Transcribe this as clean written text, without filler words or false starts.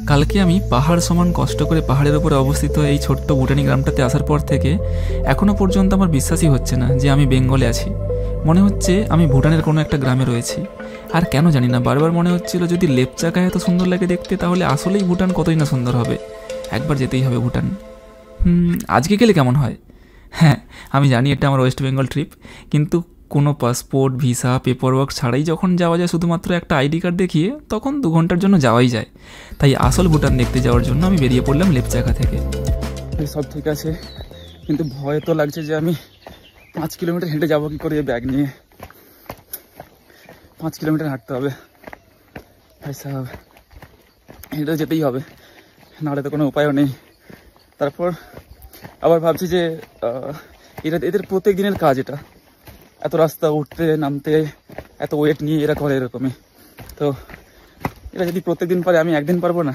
কালকে আমি পাহাড় সমান কষ্ট করে পাহাড়ের উপরে অবস্থিত এই ছোট্ট ভুটানি গ্রামটাতে আসার পর থেকে এখনও পর্যন্ত আমার বিশ্বাসই হচ্ছে না যে আমি বেঙ্গলে আছি। মনে হচ্ছে আমি ভুটানের কোনো একটা গ্রামে রয়েছি। আর কেন জানি না, বারবার মনে হচ্ছিল যদি লেপচাকায় এত সুন্দর লাগে দেখতে, তাহলে আসলেই ভুটান কতই না সুন্দর হবে। একবার যেতেই হবে ভুটান। আজকে গেলে কেমন হয়? হ্যাঁ, আমি জানি এটা আমার ওয়েস্ট বেঙ্গল ট্রিপ, কিন্তু কোনো পাসপোর্ট, ভিসা, পেপার ওয়ার্ক ছাড়াই যখন যাওয়া যায় শুধুমাত্র একটা আইডি কার্ড দেখিয়ে, তখন 2 ঘন্টার জন্য যাওয়াই যায়। তাই আসল ভুটান দেখতে যাওয়ার জন্য আমি বেরিয়ে পড়লাম লেপচাখা থেকে। সব ঠিক আছে, কিন্তু ভয় তো লাগছে যে আমি 5 কিলোমিটার হেঁটে যাবো কি করে ব্যাগ নিয়ে। 5 কিলোমিটার হাঁটতে হবে ভাই সাহেব, হেঁটে যেতেই হবে, নাহলে তো কোনো উপায়ও নেই। তারপর আবার ভাবছি যে এদের প্রত্যেক দিনের কাজ এটা, এত রাস্তা উঠতে নামতে, এত ওয়েট নিয়ে এরা করে এরকমই। তো এরা যদি প্রত্যেক দিন পারে, আমি একদিন পারবো না?